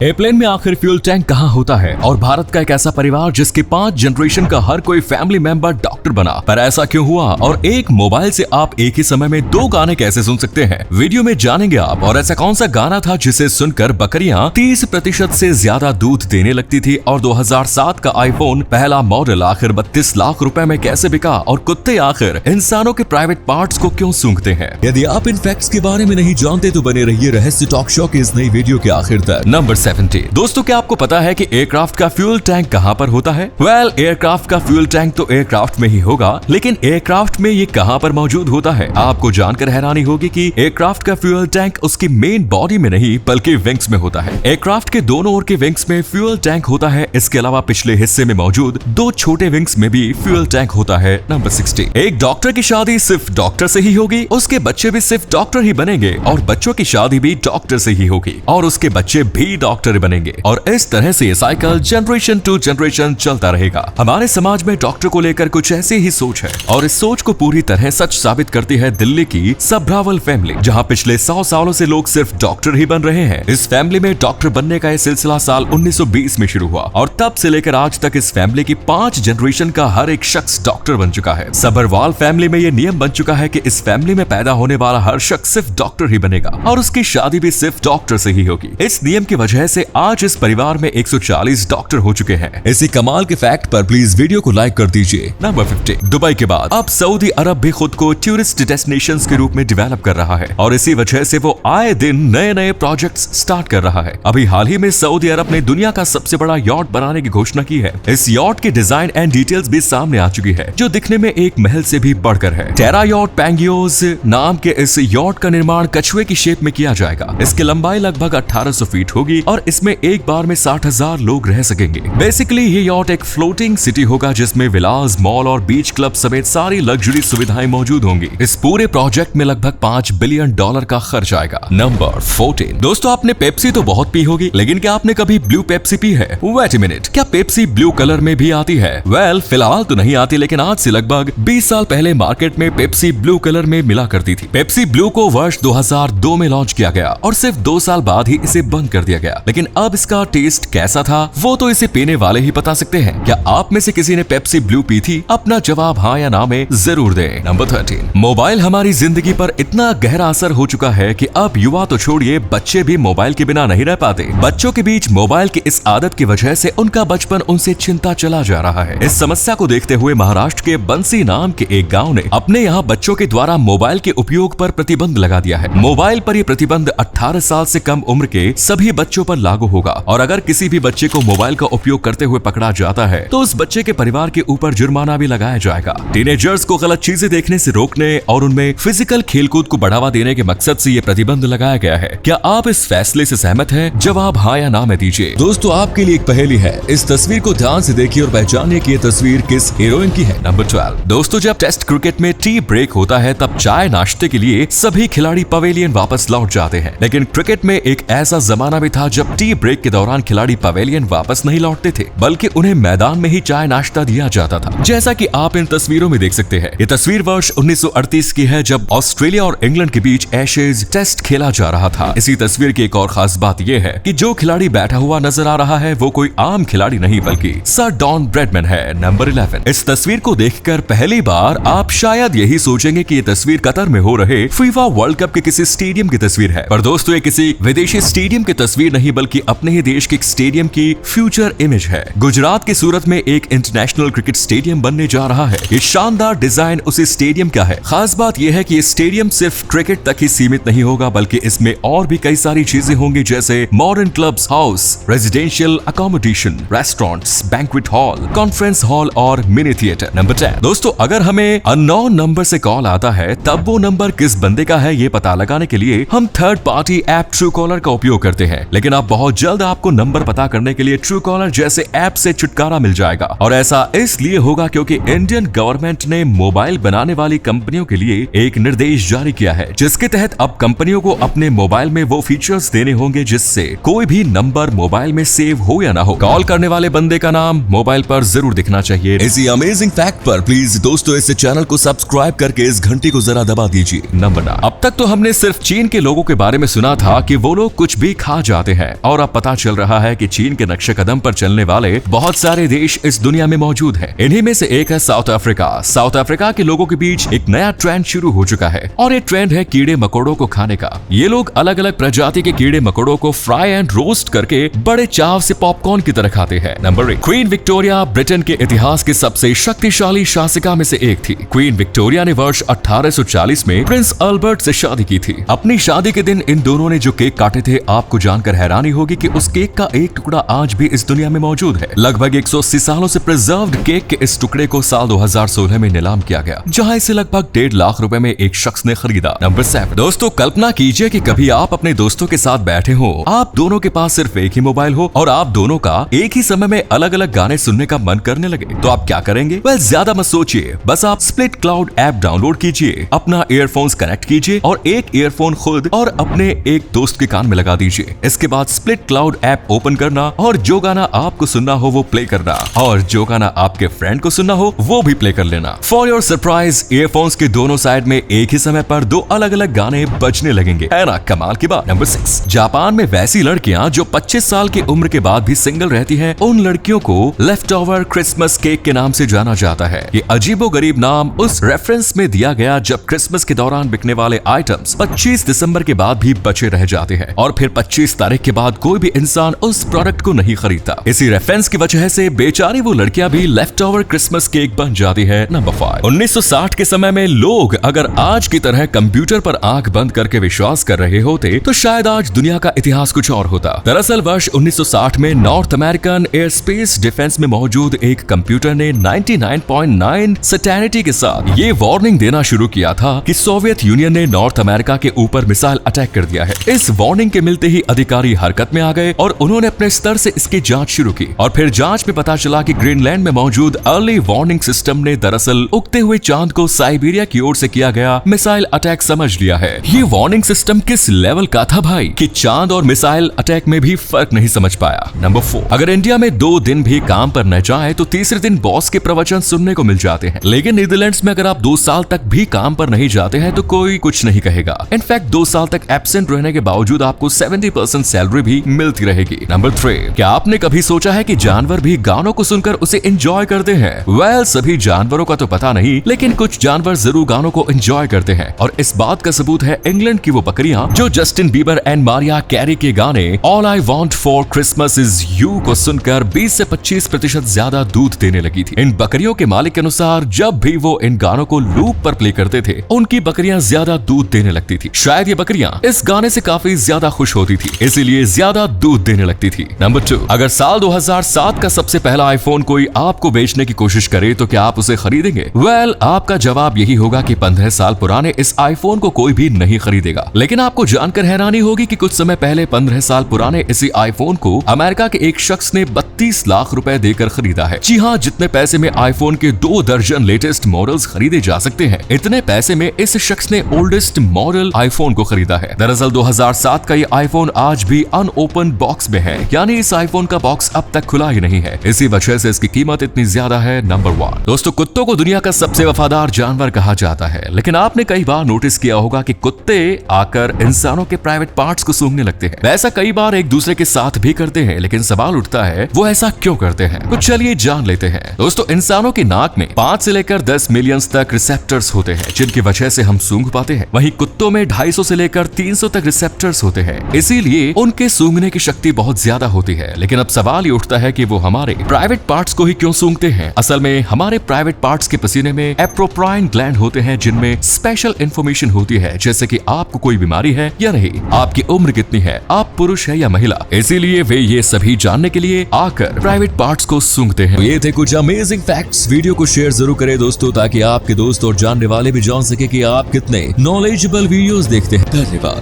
Airplane में आखिर fuel tank कहाँ होता है और भारत का एक ऐसा परिवार जिसके 5 जनरेशन का हर कोई फैमिली मेंबर डॉक्टर बना, पर ऐसा क्यों हुआ और एक मोबाइल से आप एक ही समय में 2 गाने कैसे सुन सकते हैं, वीडियो में जानेंगे आप। और ऐसा कौन सा गाना था जिसे सुनकर बकरियां 30% से ज्यादा दूध देने लगती थी, और 2007 का आईफोन पहला मॉडल आखिर 32 लाख रुपए में कैसे बिका, और कुत्ते आखिर इंसानों के प्राइवेट पार्ट्स को क्यों सूंघते हैं। यदि आप इन फैक्ट्स के बारे में नहीं जानते तो बने रहिए रहस्य टॉक शो की इस नई वीडियो के आखिर तक। नंबर 70। दोस्तों, क्या आपको पता है कि एयरक्राफ्ट का फ्यूल टैंक कहां पर होता है? वेल, एयरक्राफ्ट का फ्यूल टैंक तो एयरक्राफ्ट में ही होगा, लेकिन एयरक्राफ्ट में ये कहां पर मौजूद होता है? आपको जानकर हैरानी होगी कि एयरक्राफ्ट का फ्यूल टैंक उसकी मेन बॉडी में नहीं बल्कि विंग्स में होता है। एयरक्राफ्ट के दोनों ओर के विंग्स में फ्यूल टैंक होता है। इसके अलावा पिछले हिस्से में मौजूद 2 छोटे विंग्स में भी फ्यूल टैंक होता है। नंबर 60। एक डॉक्टर की शादी सिर्फ डॉक्टर से ही होगी, उसके बच्चे भी सिर्फ डॉक्टर ही बनेंगे, और बच्चों की शादी भी डॉक्टर से ही होगी, और उसके बच्चे भी डॉक्टर बनेंगे, और इस तरह से ये साइकिल जनरेशन टू जनरेशन चलता रहेगा। हमारे समाज में डॉक्टर को लेकर कुछ ऐसी ही सोच है, और इस सोच को पूरी तरह सच साबित करती है दिल्ली की सब्रावल फैमिली, जहां पिछले 100 सालों से लोग सिर्फ डॉक्टर ही बन रहे हैं। इस फैमिली में डॉक्टर बनने का यह सिलसिला साल 1920 में शुरू हुआ, और तब से लेकर आज तक इस फैमिली की 5 जनरेशन का हर एक शख्स डॉक्टर बन चुका है। सब्रावल फैमिली में ये नियम बन चुका है कि इस फैमिली में पैदा होने वाला हर शख्स सिर्फ डॉक्टर ही बनेगा, और उसकी शादी भी सिर्फ डॉक्टर से ही होगी। इस नियम की वजह से आज इस परिवार में 140 डॉक्टर हो चुके हैं। इसी कमाल के फैक्ट पर प्लीज वीडियो को लाइक कर दीजिए। नंबर 50। दुबई के बाद अब सऊदी अरब भी खुद को टूरिस्ट डेस्टिनेशंस के रूप में डेवलप कर रहा है, और इसी वजह से वो आए दिन नए नए प्रोजेक्ट्स स्टार्ट कर रहा है। अभी हाल ही में सऊदी अरब ने दुनिया का सबसे बड़ा यॉट बनाने की घोषणा की है। इस यॉट की डिजाइन एंड डिटेल्स भी सामने आ चुकी है, जो दिखने में एक महल से भी बढ़कर है। टेरा यॉट पैंगियोस नाम के इस यॉट का निर्माण कछुए की शेप में किया जाएगा। इसकी लंबाई लगभग 1800 फीट होगी, और इसमें एक बार में 60,000 लोग रह सकेंगे। बेसिकली ये यॉट एक फ्लोटिंग सिटी होगा, जिसमें विलास, मॉल और बीच क्लब समेत सारी लग्जरी सुविधाएं मौजूद होंगी। इस पूरे प्रोजेक्ट में लगभग $5 बिलियन का खर्च आएगा। नंबर 14। दोस्तों, आपने पेप्सी तो बहुत पी होगी, लेकिन क्या आपने कभी ब्लू पेप्सी पी है? वेट अ मिनट, क्या पेप्सी ब्लू कलर में भी आती है? वेल, फिलहाल तो नहीं आती, लेकिन आज से लगभग 20 साल पहले मार्केट में पेप्सी ब्लू कलर में मिला करती थी। पेप्सी ब्लू को वर्ष 2002 में लॉन्च किया गया, और सिर्फ 2 साल बाद ही इसे बंद कर दिया गया। लेकिन अब इसका टेस्ट कैसा था वो तो इसे पीने वाले ही बता सकते हैं। क्या आप में से किसी ने पेप्सी ब्लू पी थी? अपना जवाब हाँ या ना में जरूर दें। नंबर 13। मोबाइल हमारी जिंदगी पर इतना गहरा असर हो चुका है कि अब युवा तो छोड़िए, बच्चे भी मोबाइल के बिना नहीं रह पाते। बच्चों के बीच मोबाइल की इस आदत की वजह से उनका बचपन उनसे छिनता चला जा रहा है। इस समस्या को देखते हुए महाराष्ट्र के बंसी नाम के एक गाँव ने अपने यहाँ बच्चों के द्वारा मोबाइल के उपयोग पर प्रतिबंध लगा दिया है। मोबाइल पर यह प्रतिबंध 18 साल से कम उम्र के सभी बच्चों पर लागू होगा, और अगर किसी भी बच्चे को मोबाइल का उपयोग करते हुए पकड़ा जाता है तो उस बच्चे के परिवार के ऊपर जुर्माना भी लगाया जाएगा। टीनेजर्स को गलत चीजें देखने से रोकने और उनमें फिजिकल खेलकूद को बढ़ावा देने के मकसद से ये प्रतिबंध लगाया गया है। क्या आप इस फैसले से सहमत हैं? जवाब हाँ या ना में दीजिए। दोस्तों, आपके लिए एक पहेली है, इस तस्वीर को ध्यान से देखिए और पहचानिए कि ये तस्वीर किस हीरोइन की है। नंबर 12। दोस्तों, जब टेस्ट क्रिकेट में टी ब्रेक होता है तब चाय नाश्ते के लिए सभी खिलाड़ी पवेलियन वापस लौट जाते हैं, लेकिन क्रिकेट में एक ऐसा जमाना भी था जब टी ब्रेक के दौरान खिलाड़ी पवेलियन वापस नहीं लौटते थे, बल्कि उन्हें मैदान में ही चाय नाश्ता दिया जाता था, जैसा कि आप इन तस्वीरों में देख सकते हैं। ये तस्वीर वर्ष 1938 की है, जब ऑस्ट्रेलिया और इंग्लैंड के बीच एशेज टेस्ट खेला जा रहा था। इसी तस्वीर की एक और खास बात यह है कि जो खिलाड़ी बैठा हुआ नजर आ रहा है वो कोई आम खिलाड़ी नहीं बल्कि सर डॉन ब्रैडमैन है। नंबर 11। इस तस्वीर को देखकर पहली बार आप शायद यही सोचेंगे कि ये तस्वीर कतर में हो रहे फीफा वर्ल्ड कप के किसी स्टेडियम की तस्वीर है, पर दोस्तों ये किसी विदेशी स्टेडियम की तस्वीर नहीं बल्कि अपने ही देश के एक स्टेडियम की फ्यूचर इमेज है। गुजरात के सूरत में एक इंटरनेशनल क्रिकेट स्टेडियम बनने जा रहा है। ये शानदार डिजाइन उसी स्टेडियम का है। खास बात यह है कि ये स्टेडियम सिर्फ क्रिकेट तक ही सीमित नहीं होगा, बल्कि इसमें और भी कई सारी चीजें होंगी, जैसे modern clubs, house, residential accommodation, restaurants, banquet hall, conference hall और मिनी थिएटर। नंबर 10। दोस्तों, अगर हमें अननोन नंबर से कॉल आता है तब वो नंबर किस बंदे का है ये पता लगाने के लिए हम third party app true collar का उपयोग करते हैं, लेकिन अब बहुत जल्द आपको नंबर पता करने के लिए ट्रू कॉलर जैसे ऐप से छुटकारा मिल जाएगा, और ऐसा इसलिए होगा क्योंकि इंडियन गवर्नमेंट ने मोबाइल बनाने वाली कंपनियों के लिए एक निर्देश जारी किया है, जिसके तहत अब कंपनियों को अपने मोबाइल में वो फीचर्स देने होंगे जिससे कोई भी नंबर मोबाइल में सेव हो या ना हो, कॉल करने वाले बंदे का नाम मोबाइल पर जरूर दिखना चाहिए। इसी अमेजिंग फैक्ट पर प्लीज दोस्तों इस चैनल को सब्सक्राइब करके इस घंटी को जरा दबा दीजिए। नंबर 9। अब तक तो हमने सिर्फ चीन के लोगों के बारे में सुना था कि वो लोग कुछ भी खा जाते हैं, है और अब पता चल रहा है कि चीन के नक्शे कदम पर चलने वाले बहुत सारे देश इस दुनिया में मौजूद हैं। इन्हीं में से एक है साउथ अफ्रीका। साउथ अफ्रीका के लोगों के बीच एक नया ट्रेंड शुरू हो चुका है और ये ट्रेंड है कीड़े मकोड़ों को खाने का। ये लोग अलग अलग प्रजाति के कीड़े मकोड़ों को फ्राई एंड रोस्ट करके बड़े चाव से पॉपकॉर्न की तरह खाते हैं। नंबर 1, क्वीन विक्टोरिया ब्रिटेन के इतिहास की सबसे शक्तिशाली शासिका में से एक थी। क्वीन विक्टोरिया ने वर्ष 1840 में प्रिंस अल्बर्ट से शादी की थी। अपनी शादी के दिन इन दोनों ने जो केक काटे थे, आपको जानकर हैरानी होगी कि उस केक का एक टुकड़ा आज भी इस दुनिया में मौजूद है। लगभग 180 सालों से प्रिजर्व्ड केक के इस टुकड़े को साल 2016 में नीलाम किया गया, जहां इसे लगभग 1.5 लाख रुपए में एक शख्स ने खरीदा। नंबर 7, दोस्तों कल्पना कीजिए कि कभी आप अपने दोस्तों के साथ बैठे हो, आप दोनों के पास सिर्फ एक ही मोबाइल हो और आप दोनों का एक ही समय में अलग अलग गाने सुनने का मन करने लगे, तो आप क्या करेंगे? वेल, ज्यादा मत सोचिए, बस आप स्प्लिट क्लाउड ऐप डाउनलोड कीजिए, अपना ईयरफोन्स कनेक्ट कीजिए और एक ईयरफोन खुद और अपने एक दोस्त के कान में लगा दीजिए। इसके बाद स्प्लिट क्लाउड ऐप ओपन करना और जो गाना आपको सुनना हो वो प्ले करना और जो गाना आपके फ्रेंड को सुनना हो वो भी प्ले कर लेना। फॉर योर सरप्राइज, ईयरफोन्स के दोनों साइड में एक ही समय पर 2 अलग अलग गाने बजने लगेंगे। है ना कमाल की बात। नंबर 6, जापान में वैसी लड़कियां जो 25 साल की उम्र के बाद भी सिंगल रहती हैं, उन लड़कियों को लेफ्ट ओवर क्रिसमस केक के नाम से जाना जाता है। ये अजीबोगरीब नाम उस रेफरेंस में दिया गया जब क्रिसमस के दौरान बिकने वाले आइटम्स 25 दिसंबर के बाद भी बचे रह जाते हैं और फिर 25 तारीख के बाद कोई भी इंसान उस प्रोडक्ट को नहीं खरीदता। इसी रेफरेंस की वजह से बेचारी वो लड़कियां भी लेफ्ट ओवर क्रिसमस केक बन जाती है। नंबर 5, 1960 के समय में लोग अगर आज की तरह कंप्यूटर पर आंख बंद करके विश्वास कर रहे होते तो शायद आज दुनिया का इतिहास कुछ और होता। दरअसल वर्ष 1960 में north American air space defence में मौजूद एक कंप्यूटर ने 99.9 सर्टेनिटी के साथ ये वार्निंग देना शुरू किया था कि सोवियत यूनियन ने नॉर्थ अमेरिका के ऊपर मिसाइल अटैक कर दिया है। इस वार्निंग के मिलते ही अधिकारी हरकत में आ गए और उन्होंने अपने स्तर से इसकी जांच शुरू की और फिर जांच में पता चला कि ग्रीनलैंड में मौजूद अर्ली वार्निंग सिस्टम ने दरअसल उगते हुए चांद को साइबेरिया की ओर से किया गया मिसाइल अटैक समझ लिया है। ये वार्निंग सिस्टम किस लेवल का था भाई कि चांद और मिसाइल अटैक में भी फर्क नहीं समझ पाया। नंबर 4, अगर इंडिया में 2 दिन भी काम पर न जाए तो तीसरे दिन बॉस के प्रवचन सुनने को मिल जाते हैं, लेकिन नीदरलैंड्स में अगर आप 2 साल तक भी काम पर नहीं जाते हैं तो कोई कुछ नहीं कहेगा। इनफैक्ट 2 साल तक एब्सेंट रहने के बावजूद आपको 70% सैलरी भी मिलती रहेगी। नंबर 3, क्या आपने कभी सोचा है कि जानवर भी गानों को सुनकर उसे एंजॉय करते हैं? वेल, सभी जानवरों का तो पता नहीं, लेकिन कुछ जानवर जरूर गानों को एंजॉय करते हैं और इस बात का सबूत है इंग्लैंड की वो बकरियां जो Justin Bieber and Maria carry के गाने all I want for Christmas is you को सुनकर 20 से 25% ज्यादा दूध देने लगी थी। इन बकरियों के मालिक के अनुसार जब भी वो इन गानों को लूप पर प्ले करते थे, उनकी बकरियां ज्यादा दूध देने लगती थी। शायद ये बकरियां इस गाने से काफी ज्यादा खुश होती थी, इसीलिए ज्यादा दूध देने लगती थी। नंबर 2, अगर साल 2007 का सबसे पहला आईफोन कोई आपको बेचने की कोशिश करे तो क्या आप उसे खरीदेंगे? वेल, आपका जवाब यही होगा कि 15 साल पुराने इस आईफोन को कोई भी नहीं खरीदेगा। लेकिन आपको जानकर हैरानी होगी कि कुछ समय पहले 15 साल पुराने इसी आईफोन को अमेरिका के एक शख्स ने 32 लाख रुपए देकर खरीदा है। जी हाँ, जितने पैसे में आईफोन के 2 दर्जन लेटेस्ट मॉडल्स खरीदे जा सकते हैं, इतने पैसे में इस शख्स ने ओल्डेस्ट मॉडल आईफोन को खरीदा है। दरअसल 2007 का ये आईफोन आज भी अनओपन बॉक्स में है, यानी इस आईफोन का बॉक्स अब तक खुला ही नहीं है। इसी वजह से इसकी कीमत इतनी ज्यादा है। नंबर 1, दोस्तों कुत्तों को दुनिया का सबसे वफादार जानवर कहा जाता है, लेकिन आपने कई बार नोटिस किया होगा कि कुत्ते आकर इंसानों के प्राइवेट पार्ट्स को सूंघने लगते हैं। वैसा कई बार एक दूसरे के साथ भी करते हैं, लेकिन सवाल उठता है वो ऐसा क्यों करते हैं? तो चलिए जान लेते हैं। दोस्तों, इंसानों की नाक में 5 से लेकर 10 मिलियन तक रिसेप्टर्स होते हैं, जिनकी वजह से हम सूंघ पाते हैं। वहीं कुत्तों में 250 से लेकर 300 तक रिसेप्टर्स होते हैं, इसीलिए उनके सूंघने की शक्ति बहुत ज्यादा होती है। लेकिन अब सवाल ये उठता है कि वो हमारे प्राइवेट पार्ट्स को ही क्यों सूंघते हैं? असल में हमारे प्राइवेट पार्ट्स के पसीने में एप्रोप्राइन ग्लैंड होते हैं, जिनमें स्पेशल इंफॉर्मेशन होती है, जैसे कि आपको कोई बीमारी है या नहीं, आपकी उम्र कितनी है, आप पुरुष है या महिला। इसीलिए वे ये सभी जानने के लिए आकर प्राइवेट पार्ट्स को सूंघते हैं। ये थे कुछ अमेजिंग फैक्ट्स। वीडियो को शेयर जरूर करें दोस्तों, ताकि आपके दोस्त और जानने वाले भी जान सके कि आप कितने नॉलेजेबल वीडियोस देखते हैं। धन्यवाद।